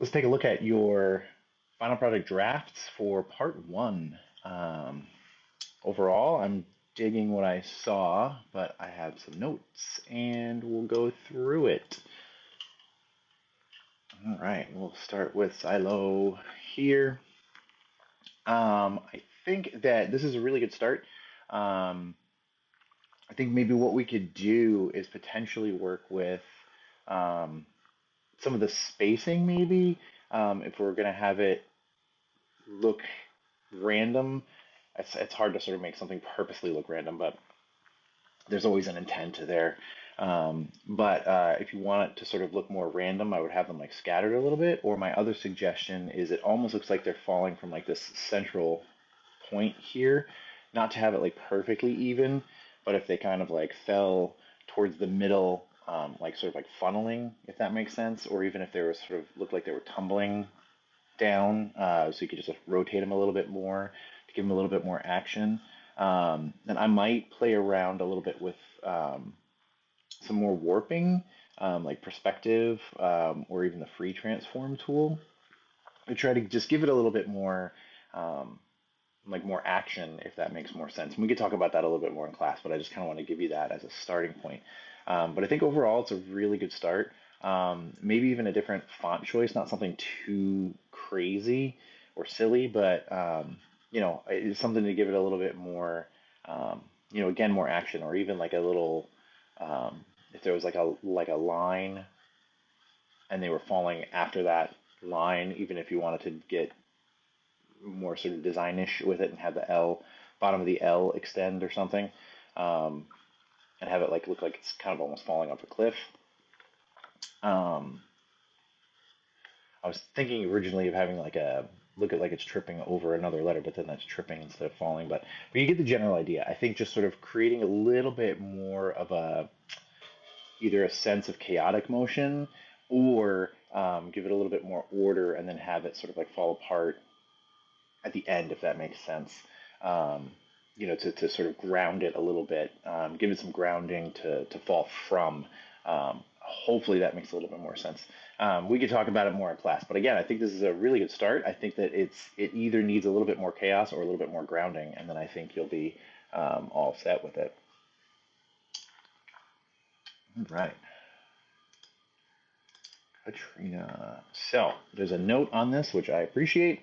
Let's take a look at your final project drafts for part one. Overall, I'm digging what I saw, but I have some notes and we'll go through it. All right, we'll start with Zylo here. I think that this is a really good start. Um, I think maybe what we could do is potentially work with um, some of the spacing, maybe if we're going to have it look random. It's hard to sort of make something purposely look random, but there's always an intent to there. But if you want it to sort of look more random, I would have them like scattered a little bit. Or my other suggestion is it almost looks like they're falling from like this central point here, not to have it like perfectly even, but if they kind of like fell towards the middle, like sort of like funneling, if that makes sense, or even if they were sort of looked like they were tumbling down, so you could just rotate them a little bit more to give them a little bit more action. And I might play around a little bit with some more warping, like perspective, or even the free transform tool, to try to just give it a little bit more, um, like more action, if that makes more sense. And we could talk about that a little bit more in class, but I just kind of want to give you that as a starting point. But I think overall it's a really good start. Maybe even a different font choice, not something too crazy or silly, but it's something to give it a little bit more, again, more action, or even like a little, if there was like a line and they were falling after that line, even if you wanted to get more sort of designish with it and have the L bottom of the L extend or something, um, and have it like look like it's kind of almost falling off a cliff. Um, I was thinking originally of having like a look at like it's tripping over another letter, but then that's tripping instead of falling. But you get the general idea. I think just sort of creating a little bit more of a either a sense of chaotic motion, or give it a little bit more order and then have it sort of like fall apart at the end, if that makes sense. Um, to sort of ground it a little bit, give it some grounding to fall from. Hopefully that makes a little bit more sense. We could talk about it more in class, but again, I think this is a really good start. I think that it either needs a little bit more chaos or a little bit more grounding, and then I think you'll be all set with it. All right, Katrina. So there's a note on this, which I appreciate.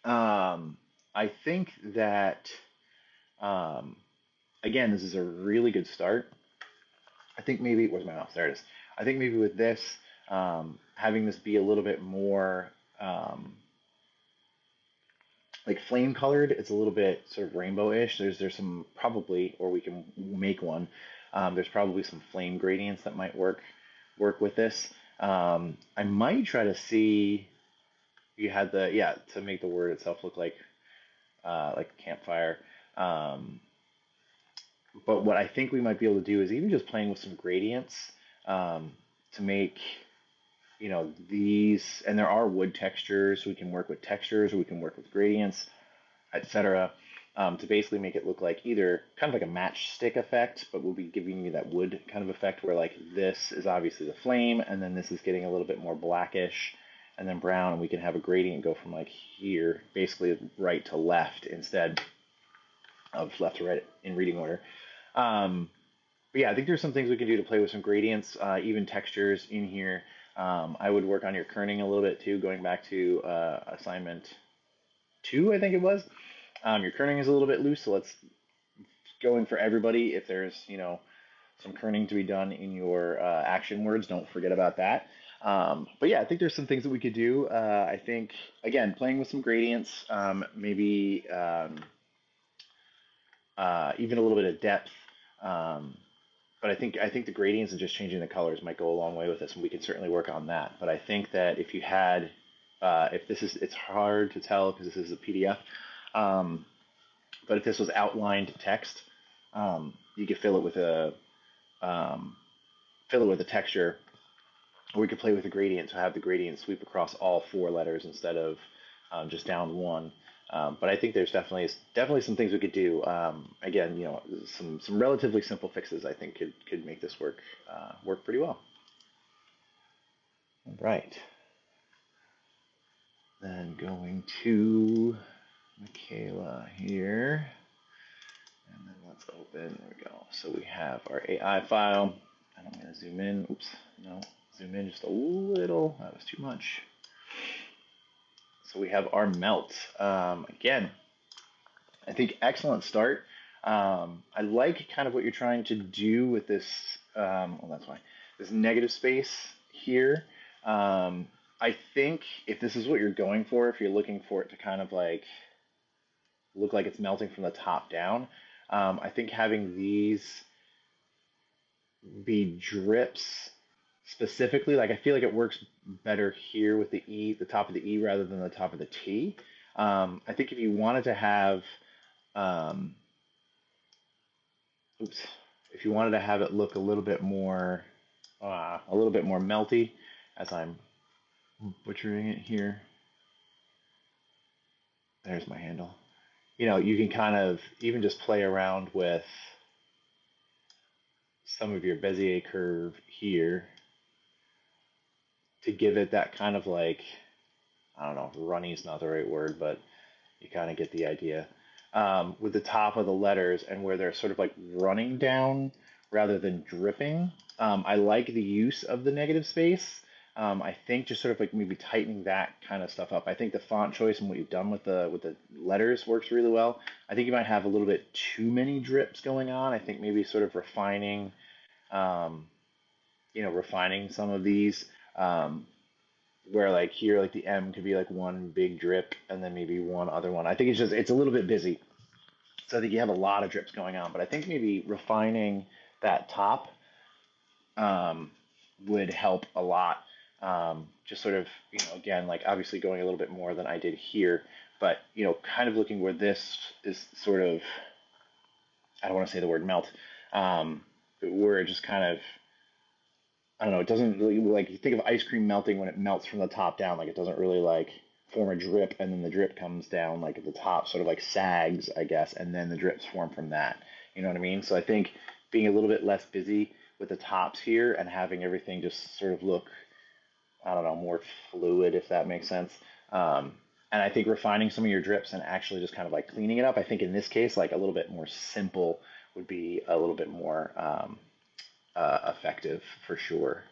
Um, I think that um, again, this is a really good start. I think maybe where's my mouse? There it is. I think maybe with this, having this be a little bit more like flame colored, it's a little bit sort of rainbow-ish. There's some probably, or we can make one. There's probably some flame gradients that might work with this. I might try to see you had the yeah to make the word itself look like a campfire. Um, but what I think we might be able to do is even just playing with some gradients, to make these, and there are wood textures. We can work with textures, or we can work with gradients, etc. To basically make it look like either kind of like a matchstick effect, but we'll be giving you that wood kind of effect where like this is obviously the flame, and then this is getting a little bit more blackish and then brown, and we can have a gradient go from like here, basically right to left instead of left to right in reading order. Um, but yeah, I think there's some things we can do to play with some gradients, even textures in here. I would work on your kerning a little bit too, going back to assignment two, I think it was. Your kerning is a little bit loose, so let's go in for everybody. If there's some kerning to be done in your action words, don't forget about that. But yeah, I think there's some things that we could do. I think again, playing with some gradients, maybe even a little bit of depth. Um, but I think the gradients and just changing the colors might go a long way with this, and we can certainly work on that. But I think that if you had, if this is, it's hard to tell because this is a PDF. Um, but if this was outlined text, you could um, fill it with a texture, or we could play with the gradient to have the gradient sweep across all four letters instead of just down one. But I think there's definitely some things we could do. Again, some relatively simple fixes I think could make this work pretty well. All right. Then going to Mikayla here. And then let's open. There we go. So we have our AI file. And I'm going to zoom in. Oops. No. Zoom in just a little. That was too much. So we have our melt. Again, I think excellent start. I like kind of what you're trying to do with this. Well, that's why this negative space here. I think if this is what you're going for, if you're looking for it to kind of like look like it's melting from the top down, I think having these be drips specifically, like I feel like it works better here with the E, the top of the E rather than the top of the T. I think if you wanted to have, um, oops, if you wanted to have it look a little bit more melty, as I'm butchering it here. There's my handle. You know, you can kind of even just play around with some of your Bezier curve here to give it that kind of like, I don't know, runny is not the right word, but you kind of get the idea. With the top of the letters and where they're sort of like running down rather than dripping. I like the use of the negative space. I think just sort of like maybe tightening that kind of stuff up. I think the font choice and what you've done with the letters works really well. I think you might have a little bit too many drips going on. I think maybe sort of refining, um, refining some of these. Where like here, like the M could be like one big drip and then maybe one other one. I think it's a little bit busy. So I think you have a lot of drips going on, but I think maybe refining that top um, would help a lot. Just sort of, again, like obviously going a little bit more than I did here, but kind of looking where this is sort of, I don't want to say the word melt, where it just kind of, I don't know, it doesn't really, like you think of ice cream melting when it melts from the top down, like it doesn't really like form a drip and then the drip comes down like at the top, sort of like sags, I guess, and then the drips form from that. You know what I mean? So I think being a little bit less busy with the tops here and having everything just sort of look, I don't know, more fluid, if that makes sense. And I think refining some of your drips and actually just kind of like cleaning it up, I think in this case, like a little bit more simple would be a little bit more effective for sure.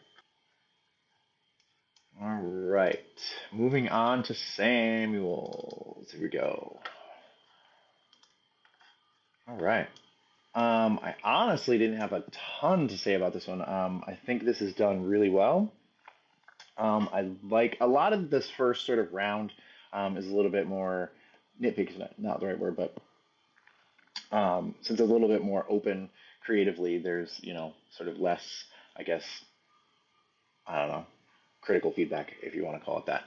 All right, moving on to Samuels. Here we go. All right. I honestly didn't have a ton to say about this one. I think this is done really well. I like a lot of this first sort of round is a little bit more nitpicky, is not the right word, but since it's a little bit more open creatively, there's sort of less, I guess, I don't know, critical feedback if you want to call it that.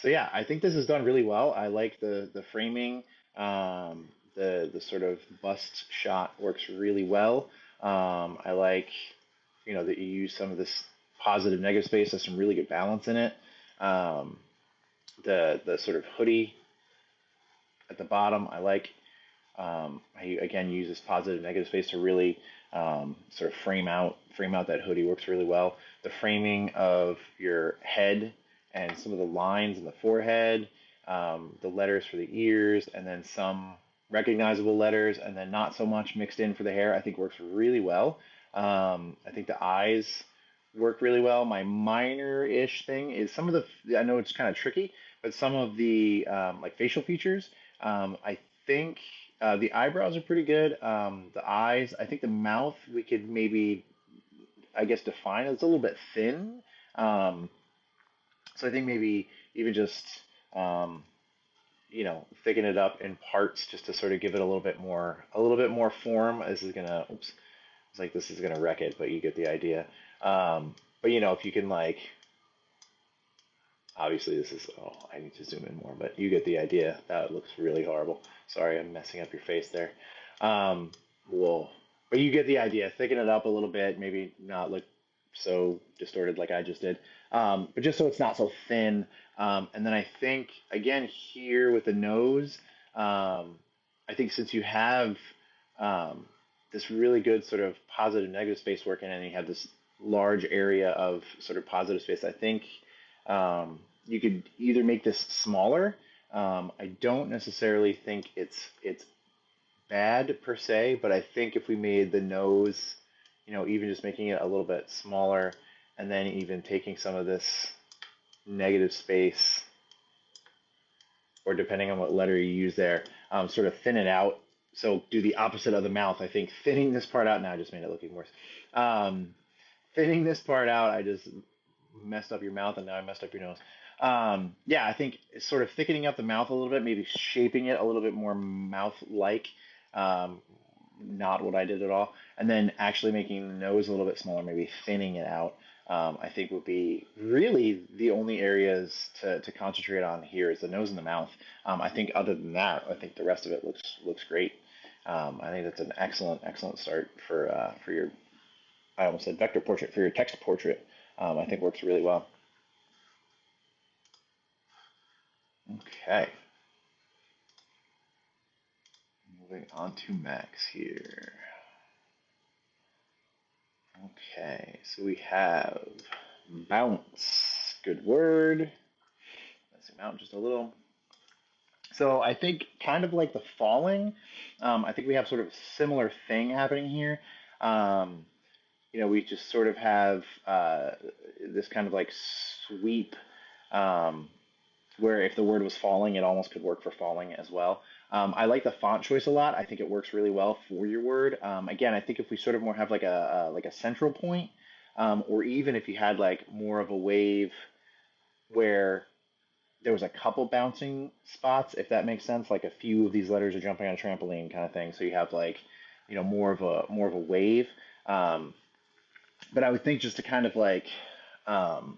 So yeah, I think this is done really well. I like the framing. The sort of bust shot works really well. I like that you use some of this positive negative space. There's some really good balance in it. Um, the sort of hoodie at the bottom, I like. I again use this positive negative space to really sort of frame out that hoodie works really well. The framing of your head and some of the lines in the forehead, the letters for the ears, and then some recognizable letters, and then not so much mixed in for the hair, I think works really well. I think the eyes work really well. My minor-ish thing is some of the, I know it's kind of tricky, but some of the like facial features, I think the eyebrows are pretty good. The eyes, I think the mouth we could maybe, I guess, define. It's a little bit thin. Um, so I think maybe even just, um, thicken it up in parts just to sort of give it a little bit more form. This is gonna, oops, it's like this is gonna wreck it, but you get the idea. But if you can like, obviously this is, oh, I need to zoom in more, but you get the idea. That looks really horrible. Sorry, I'm messing up your face there. Whoa. But you get the idea. Thicken it up a little bit, maybe not look so distorted like I just did. But just so it's not so thin. And then I think, again, here with the nose, I think since you have um, this really good sort of positive negative space working and you have this large area of sort of positive space, I think um, you could either make this smaller. I don't necessarily think it's bad per se, but I think if we made the nose, even just making it a little bit smaller, and then even taking some of this negative space, or depending on what letter you use there, sort of thin it out. So do the opposite of the mouth. I think thinning this part out, now I just made it look even worse. Um, Thinning this part out, I just messed up your mouth, and now I messed up your nose. Yeah, I think sort of thickening up the mouth a little bit, maybe shaping it a little bit more mouth-like. Um, Not what I did at all. And then actually making the nose a little bit smaller, maybe thinning it out. I think would be really the only areas to concentrate on here is the nose and the mouth. I think other than that, I think the rest of it looks great. I think that's an excellent start for your, I almost said vector portrait, for your text portrait. I think works really well. Okay, moving on to Max here. Okay, so we have bounce. Good word. Let's zoom out just a little. So I think kind of like the falling, I think we have sort of similar thing happening here. Um, we just sort of have this kind of like sweep, um, where if the word was falling, it almost could work for falling as well. I like the font choice a lot. I think it works really well for your word. Again, I think if we sort of more have like a central point, or even if you had like more of a wave where there was a couple bouncing spots, if that makes sense, like a few of these letters are jumping on a trampoline kind of thing. So you have like, more of a wave. Um, but I would think just to kind of like um,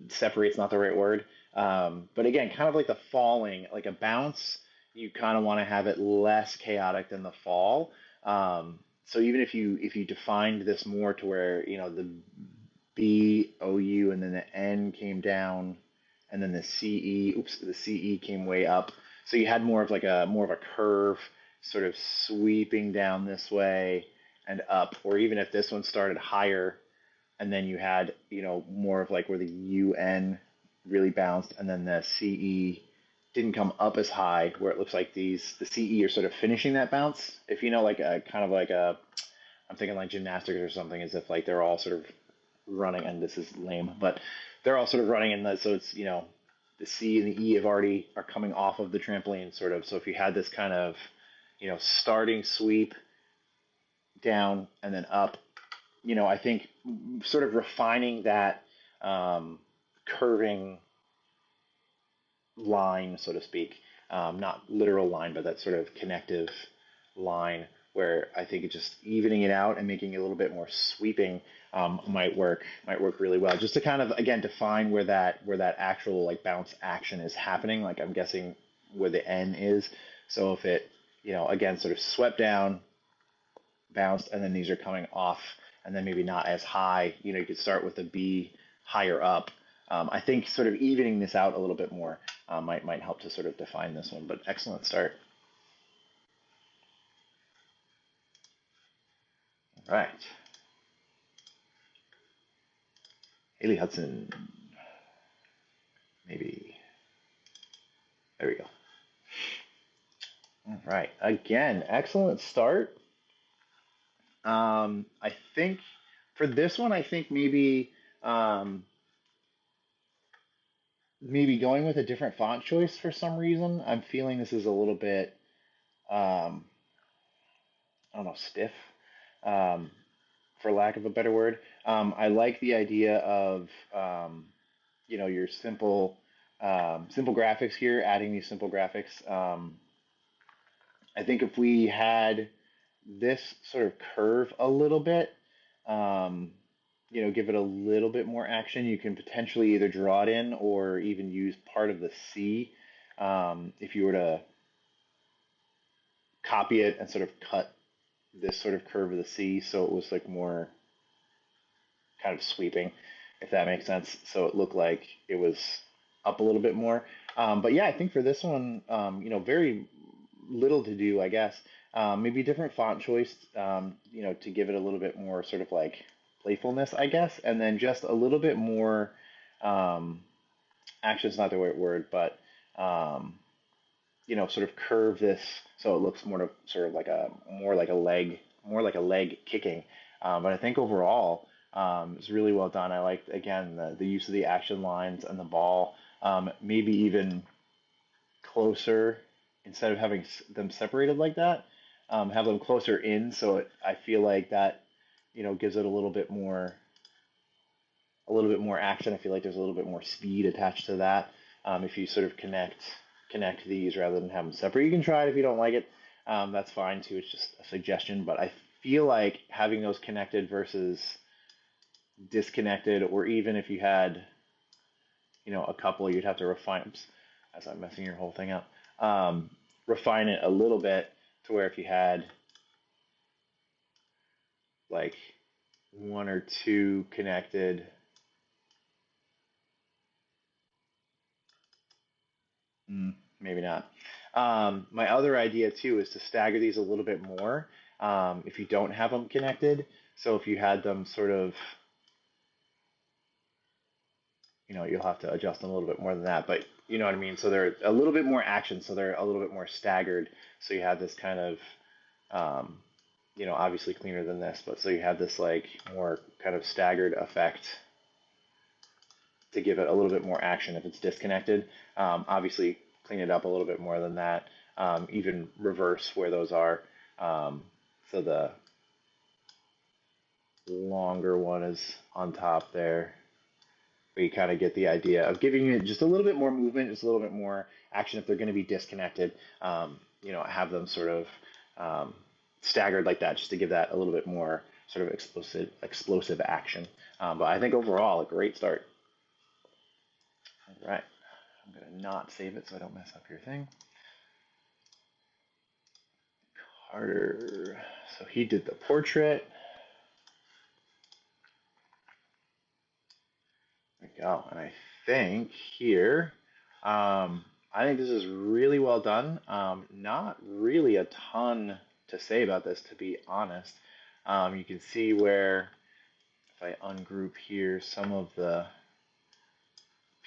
separate's not the right word. But again, kind of like the falling, like a bounce, you kind of want to have it less chaotic than the fall. So even if you defined this more to where the B O U and then the N came down, and then the CE came way up. So you had more of a curve, sort of sweeping down this way and up, or even if this one started higher and then you had more of like where the UN really bounced, and then the CE didn't come up as high, where it looks like the CE are sort of finishing that bounce. If like a kind of like a, I'm thinking like gymnastics or something, as if like they're all sort of running, and this is lame, but they're all sort of running, and so it's the C and the E are coming off of the trampoline sort of. So if you had this kind of starting sweep down and then up, I think sort of refining that curving line, so to speak, not literal line, but that sort of connective line, where I think it just evening it out and making it a little bit more sweeping might work really well. Just to kind of again define where that actual like bounce action is happening. Like I'm guessing where the N is. So if it again sort of swept down, bounced, and then these are coming off, and then maybe not as high. You could start with a B higher up. I think sort of evening this out a little bit more might help to sort of define this one. But excellent start. All right, Haley Hudson, maybe. There we go. All right, again, excellent start. I think for this one, I think maybe going with a different font choice for some reason. I'm feeling this is a little bit, um, I don't know, stiff, um, for lack of a better word. I like the idea of, your simple graphics here, adding these simple graphics. I think if we had this sort of curve a little bit, um, give it a little bit more action. You can potentially either draw it in or even use part of the C, if you were to copy it and sort of cut this sort of curve of the C so it was like more kind of sweeping, if that makes sense. So it looked like it was up a little bit more. But yeah, I think for this one, very little to do, I guess. Maybe a different font choice, to give it a little bit more sort of like playfulness, I guess, and then just a little bit more, um, action's not the right word, but um, sort of curve this so it looks more to, sort of like a more like a leg, more like a leg kicking. But I think overall, it's really well done. I liked again the use of the action lines and the ball, maybe even closer instead of having them separated like that. Have them closer in, so I feel like that gives it a little bit more action. I feel like there's a little bit more speed attached to that. If you sort of connect these rather than have them separate, you can try it if you don't like it. That's fine too. It's just a suggestion, but I feel like having those connected versus disconnected, or even if you had a couple, you'd have to refine. Oops, as I'm messing your whole thing up. Refine it a little bit to where if you had like one or two connected. Maybe not. My other idea too is to stagger these a little bit more if you don't have them connected. So if you had them sort of, you'll have to adjust them a little bit more than that, but you know what I mean. So they're a little bit more action, so they're a little bit more staggered. So you have this kind of, um, obviously cleaner than this, but so you have this like more kind of staggered effect to give it a little bit more action if it's disconnected. Obviously, clean it up a little bit more than that. Even reverse where those are. So the longer one is on top there. But you kind of get the idea of giving it just a little bit more movement, just a little bit more action if they're going to be disconnected. Have them sort of staggered like that, just to give that a little bit more sort of explosive action. But I think overall, a great start. All right. I'm going to not save it so I don't mess up your thing. Carter. So he did the portrait. There we go. And I think here, I think this is really well done. Not really a ton to say about this, to be honest. You can see where, if I ungroup here, some of the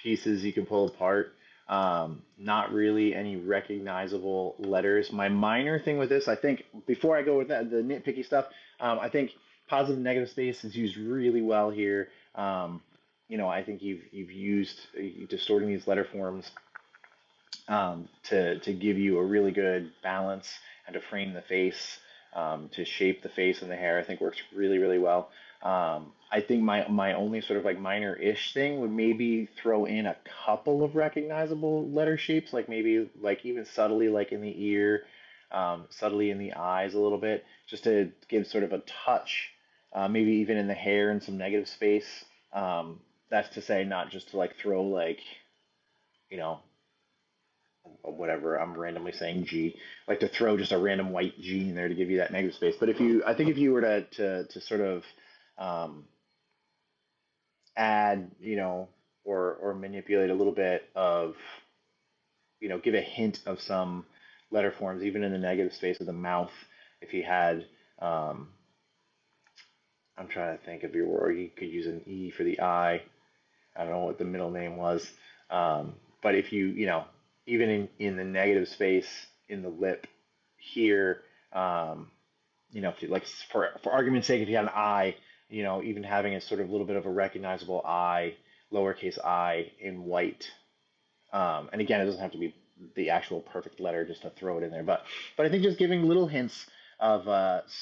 pieces you can pull apart. Not really any recognizable letters. My minor thing with this, I think, before I go with that, the nitpicky stuff, I think positive and negative space is used really well here. I think you've distorting these letter forms to give you a really good balance and to frame the face, to shape the face and the hair. I think works really, really well. I think my only sort of like minor-ish thing would maybe throw in a couple of recognizable letter shapes, like maybe like even subtly like in the ear, subtly in the eyes a little bit, just to give sort of a touch, maybe even in the hair and some negative space. That's to say, not just to like throw like, you know, whatever, I'm randomly saying G, like to throw just a random white G in there to give you that negative space. But I think if you were to sort of um, add, or manipulate a little bit of, give a hint of some letter forms, even in the negative space of the mouth, if you had, um, I'm trying to think of your word, you could use an E for the I. I don't know what the middle name was. But if even in the negative space in the lip here, if you, like for argument's sake, if you had an I, even having a sort of little bit of a recognizable I, lowercase I in white. And again, it doesn't have to be the actual perfect letter just to throw it in there. But I think just giving little hints of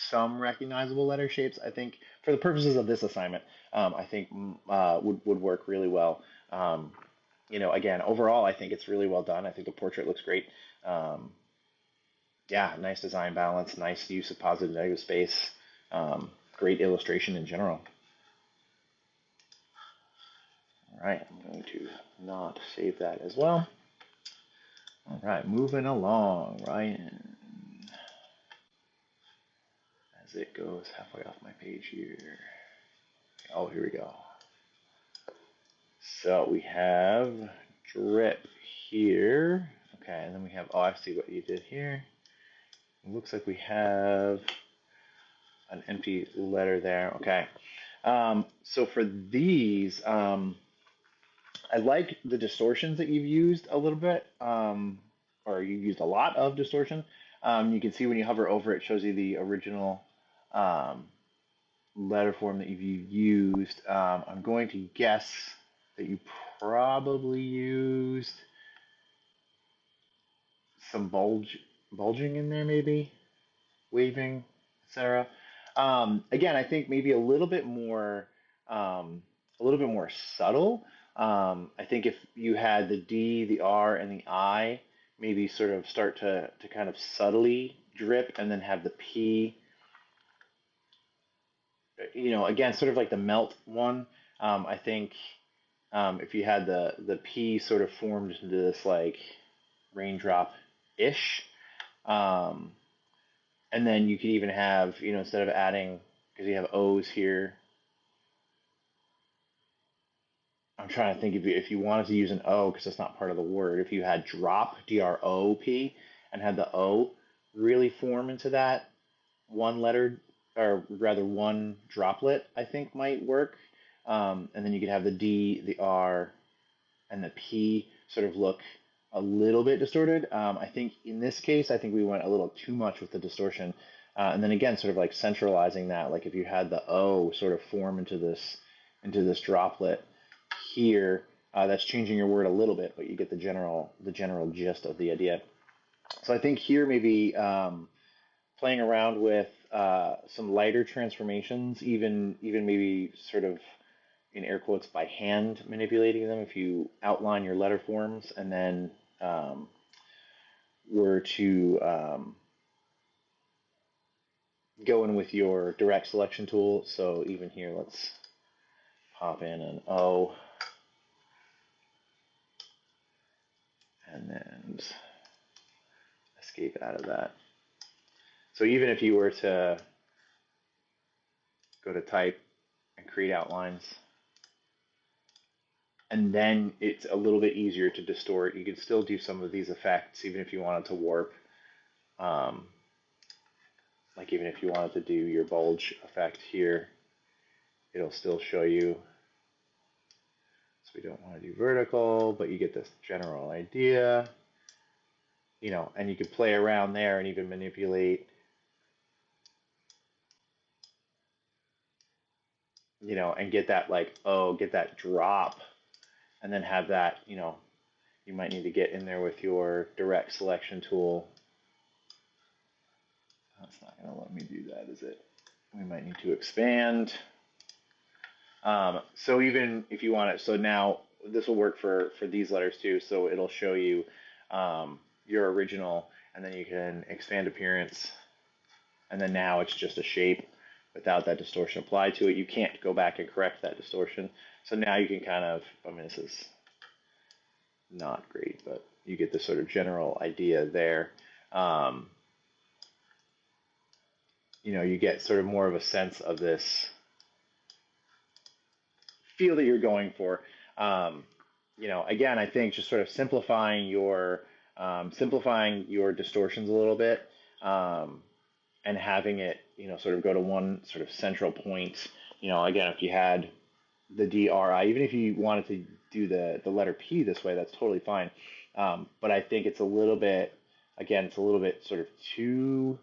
some recognizable letter shapes, I think for the purposes of this assignment, I think would work really well. Again, overall, I think it's really well done. I think the portrait looks great. Yeah, nice design balance, nice use of positive and negative space, great illustration in general. All right, I'm going to not save that as well. All right, moving along, Ryan. As it goes halfway off my page here. Oh, here we go. So we have drip here. Okay, and then we have, oh, I see what you did here. It looks like we have an empty letter there. Okay. So for these, I like the distortions that you've used a little bit, or you've used a lot of distortion. You can see when you hover over it, shows you the original um, letter form that you've used. I'm going to guess that you probably used some bulging in there, maybe waving, etc. Again, I think maybe a little bit more subtle. I think if you had the D, the R, and the I, maybe sort of start to kind of subtly drip, and then have the P, again, sort of like the melt one. I think if you had the P sort of formed into this like raindrop ish, um, and then you could even have, instead of adding, because you have O's here, I'm trying to think if you wanted to use an O, because that's not part of the word. If you had drop, DROP, and had the O really form into that one letter, or rather one droplet, I think might work. And then you could have the D, the R, and the P sort of look a little bit distorted. I think in this case, I think we went a little too much with the distortion. And then again, sort of like centralizing that, like if you had the O sort of form into this droplet here, that's changing your word a little bit, but you get the general gist of the idea. So I think here maybe playing around with some lighter transformations, even maybe sort of in air quotes by hand manipulating them. If you outline your letter forms and then were to go in with your direct selection tool. So even here, let's pop in an O and then escape out of that. So even if you were to go to type and create outlines, and then it's a little bit easier to distort. You can still do some of these effects even if you wanted to warp. Um, like even if you wanted to do your bulge effect here, it'll still show you. So we don't want to do vertical, but you get this general idea. And you could play around there and even manipulate, and get that get that drop, and then have that, you might need to get in there with your direct selection tool. That's not going to let me do that, is it? We might need to expand. So even if you want it, so now this will work for these letters too. So it'll show you your original, and then you can expand appearance, and then now it's just a shape without that distortion applied to it. You can't go back and correct that distortion. So now you can kind of, this is not great, but you get the sort of general idea there. You get sort of more of a sense of this feel that you're going for. Again, I think just sort of simplifying your distortions a little bit, and having it, sort of go to one sort of central point. Again, if you had the DRI, even if you wanted to do the letter P this way, that's totally fine. But I think it's a little bit sort of too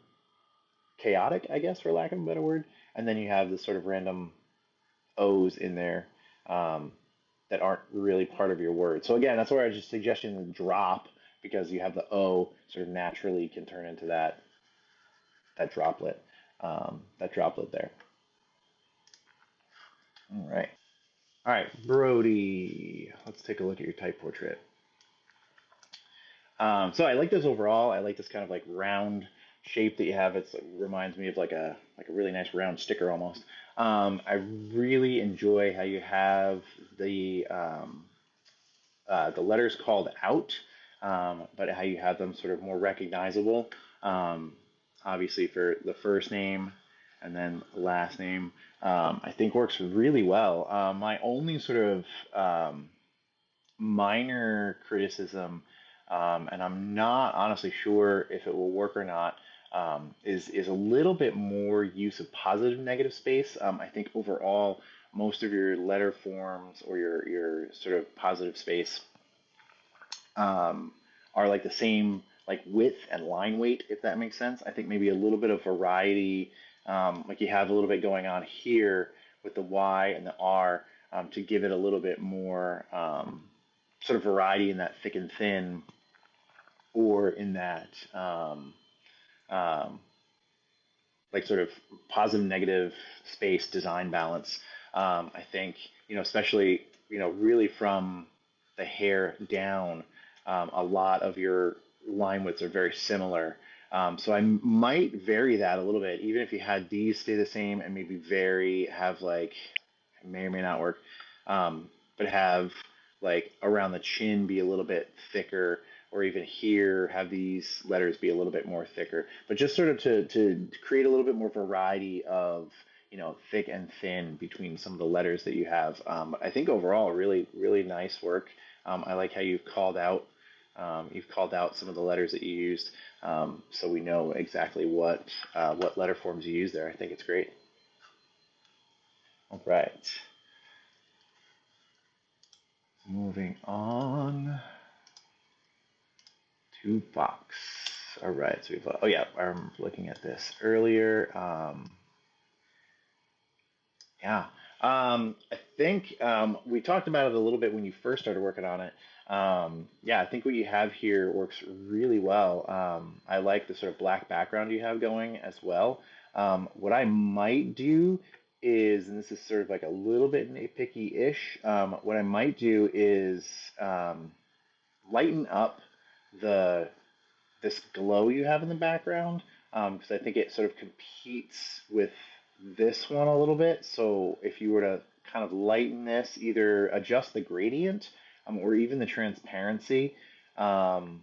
chaotic, I guess, for lack of a better word. And then you have this sort of random O's in there that aren't really part of your word. So again, that's where I was just suggesting the drop, because you have the O sort of naturally can turn into that droplet, there. All right, Brody. Let's take a look at your type portrait. So I like this overall. I like this kind of like round shape that you have. It reminds me of like a really nice round sticker almost. I really enjoy how you have the letters called out, but how you have them sort of more recognizable. Obviously for the first name and then the last name, I think works really well. My only sort of minor criticism, and I'm not honestly sure if it will work or not, is a little bit more use of positive negative space. I think overall, most of your letter forms or your sort of positive space um, are like the same like width and line weight, if that makes sense. I think maybe a little bit of variety, like you have a little bit going on here with the Y and the R, to give it a little bit more sort of variety in that thick and thin, or in that um, like sort of positive negative space design balance. I think, especially, really from the hair down, a lot of your line widths are very similar. So I might vary that a little bit, even if you had these stay the same, and maybe vary, have like, it may or may not work, but have like around the chin be a little bit thicker, or even here have these letters be a little bit more thicker, but just sort of to create a little bit more variety of, thick and thin between some of the letters that you have. I think overall, really, really nice work. I like how you've called out some of the letters that you used, so we know exactly what letter forms you use there. I think it's great. All right, moving on to Fox. All right, so we've, oh yeah, I'm looking at this earlier. Yeah. I think we talked about it a little bit when you first started working on it. Yeah, I think what you have here works really well. I like the sort of black background you have going as well. What I might do is, and this is sort of like a little bit nitpicky-ish, what I might do is lighten up the this glow you have in the background, because I think it sort of competes with this one a little bit. So if you were to kind of lighten this, either adjust the gradient, or even the transparency, um,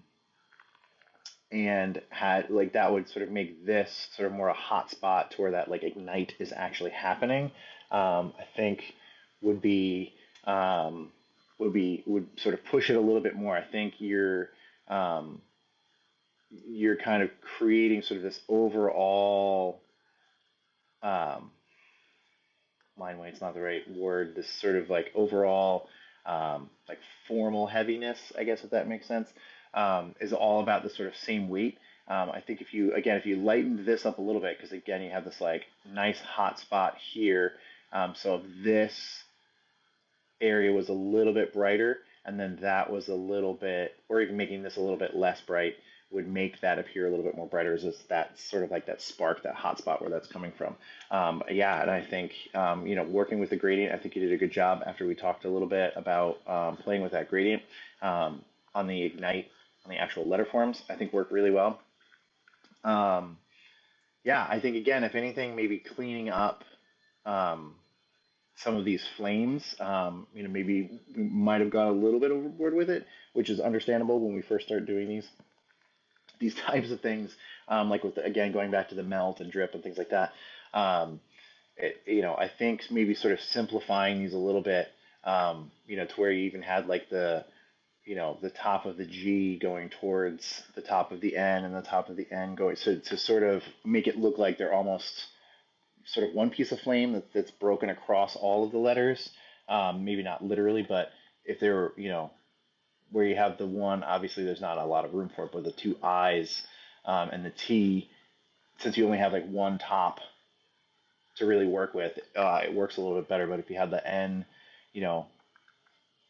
and had like that would sort of make this sort of more a hot spot to where that like ignite is actually happening. I think would be would sort of push it a little bit more. I think um, you're kind of creating sort of this overall, um, line weight's not the right word, this sort of like overall, like formal heaviness, I guess, if that makes sense, is all about the sort of same weight. I think if you, again, if you lightened this up a little bit, because again, you have this like nice hot spot here. So if this area was a little bit brighter, and then that was a little bit, or even making this a little bit less bright, would make that appear a little bit more brighter. Is that sort of like that spark, that hot spot where that's coming from? Yeah, and I think, working with the gradient, I think you did a good job. After we talked a little bit about playing with that gradient, on the ignite, on the actual letter forms, I think worked really well. Um, yeah, I think again, if anything, maybe cleaning up um, some of these flames. Maybe we might have gone a little bit overboard with it, which is understandable when we first start doing these types of things. Like with again going back to the melt and drip and things like that. I think maybe sort of simplifying these a little bit. To where you even had like the top of the G going towards the top of the N, and the top of the N going, so to sort of make it look like they're almost sort of one piece of flame that's broken across all of the letters. Maybe not literally, but if they were, where you have the one, obviously there's not a lot of room for it, but the two I's, and the T, since you only have like one top to really work with, it works a little bit better. But if you have the N, you know,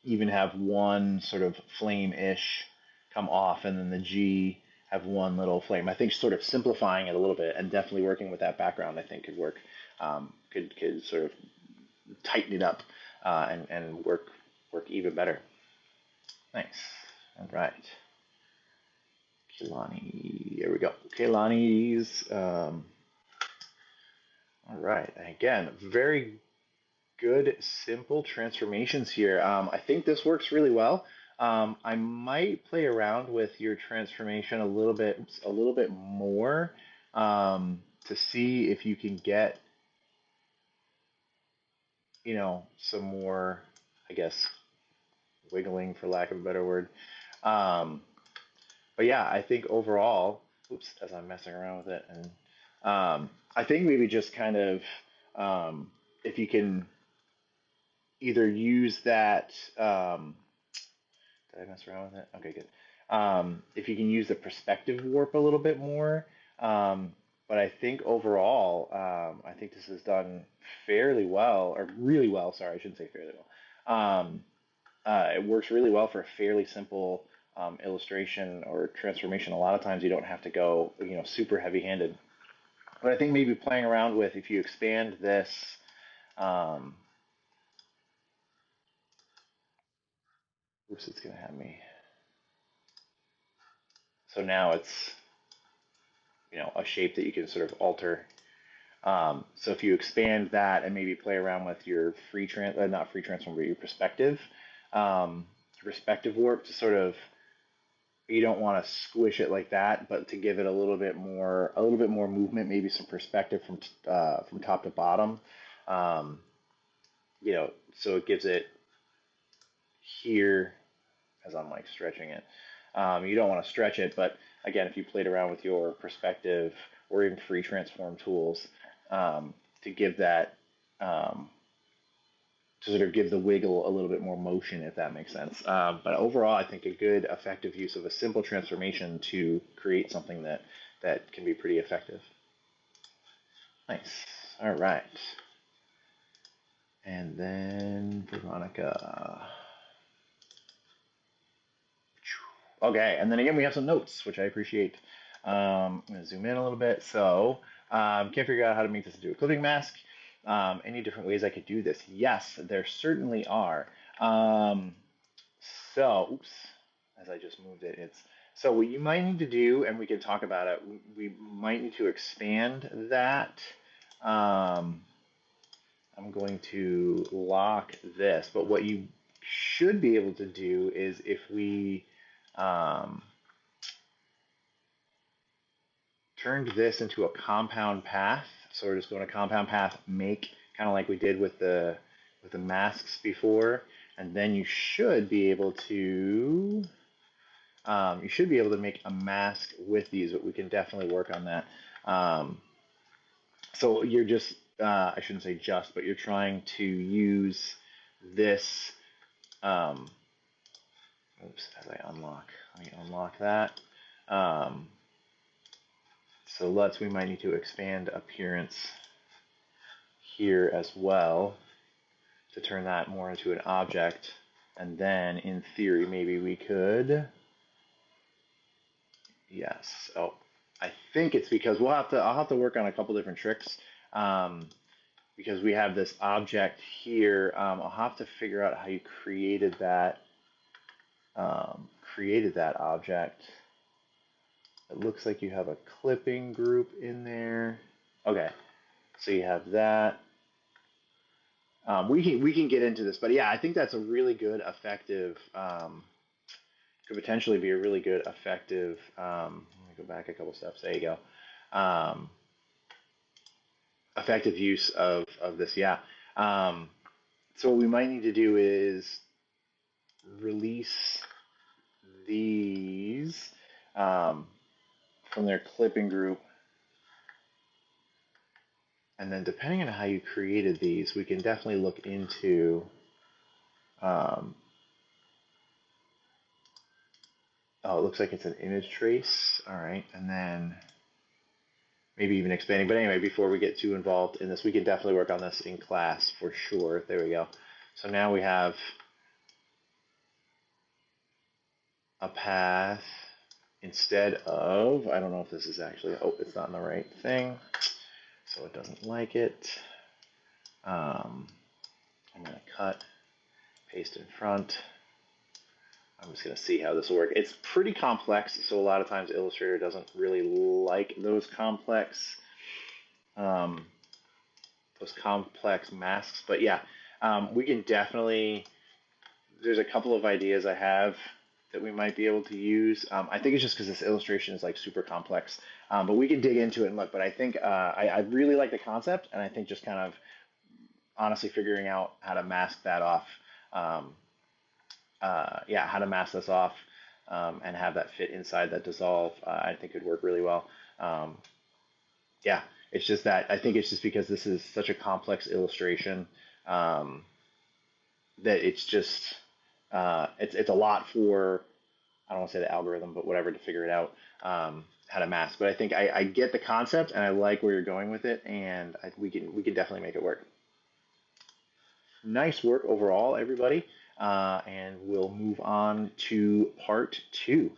even have one sort of flame-ish come off, and then the G have one little flame. I think sort of simplifying it a little bit and definitely working with that background, I think could work. Could sort of tighten it up, and work even better. Nice. All right. Keilani. There we go. Keilani's. All right. Again, very good, simple transformations here. I think this works really well. I might play around with your transformation a little bit more, to see if you can get, some more, I guess, wiggling, for lack of a better word. Um, but yeah, I think overall, oops, as I'm messing around with it. And I think maybe just kind of if you can either use that. Did I mess around with it? Okay, good. If you can use the perspective warp a little bit more. But I think overall, I think this is done fairly well, or really well. Sorry, I shouldn't say fairly well. It works really well for a fairly simple illustration or transformation. A lot of times you don't have to go, super heavy-handed. But I think maybe playing around with if you expand this, um, oops, it's gonna have me. So now it's a shape that you can sort of alter. So if you expand that and maybe play around with your not free transform, but your perspective warp to sort of, you don't want to squish it like that, but to give it a little bit more movement, maybe some perspective from top to bottom. Um, so it gives it here as I'm like stretching it. You don't want to stretch it, but again, if you played around with your perspective or even free transform tools, to give that to sort of give the wiggle a little bit more motion, if that makes sense. But overall, I think a good effective use of a simple transformation to create something that can be pretty effective. Nice. All right. And then Veronica. Okay, and then again, we have some notes, which I appreciate. I'm going to zoom in a little bit. So, can't figure out how to make this into a clipping mask. Any different ways I could do this? Yes, there certainly are. Um, oops, as I just moved it, so what you might need to do, and we can talk about it. We might need to expand that. Um, I'm going to lock this, but what you should be able to do is if we um, turned this into a compound path. So we're just going to compound path make, kind of like we did with the masks before, and then you should be able to make a mask with these, but we can definitely work on that. So you're just I shouldn't say just, but you're trying to use this. Oops, as I unlock, let me unlock that. Um, so we might need to expand appearance here as well to turn that more into an object. And then in theory, maybe we could, yes. Oh, I think it's because I'll have to work on a couple different tricks. Because we have this object here. I'll have to figure out how you created that object. It looks like you have a clipping group in there. Okay, so you have that. We can get into this, but yeah, I think that's a really good, effective. Could potentially be a really good, effective. Let me go back a couple steps. There you go. Um, Effective use of this. Yeah. So what we might need to do is release these from their clipping group. And then depending on how you created these, we can definitely look into oh, it looks like it's an image trace. All right. And then maybe even expanding. But anyway, before we get too involved in this, we can definitely work on this in class for sure. There we go. So now we have a path instead of, I don't know if this is actually, oh, it's not in the right thing. So it doesn't like it. I'm going to cut, paste in front. I'm just going to see how this will work. It's pretty complex, so a lot of times Illustrator doesn't really like um, those complex masks. But yeah, we can definitely. There's a couple of ideas I have that we might be able to use. I think it's just because this illustration is like super complex, but we can dig into it and look. But I think I really like the concept, and I think just kind of honestly figuring out how to mask that off. Yeah, how to mask this off and have that fit inside that dissolve, I think could work really well. Um, yeah, it's just that I think it's just because this is such a complex illustration, um, that it's just it's a lot for, I don't want to say the algorithm, but whatever, to figure it out, how to mask. But I think I get the concept and I like where you're going with it, and we can definitely make it work. Nice work overall, everybody. And we'll move on to part two.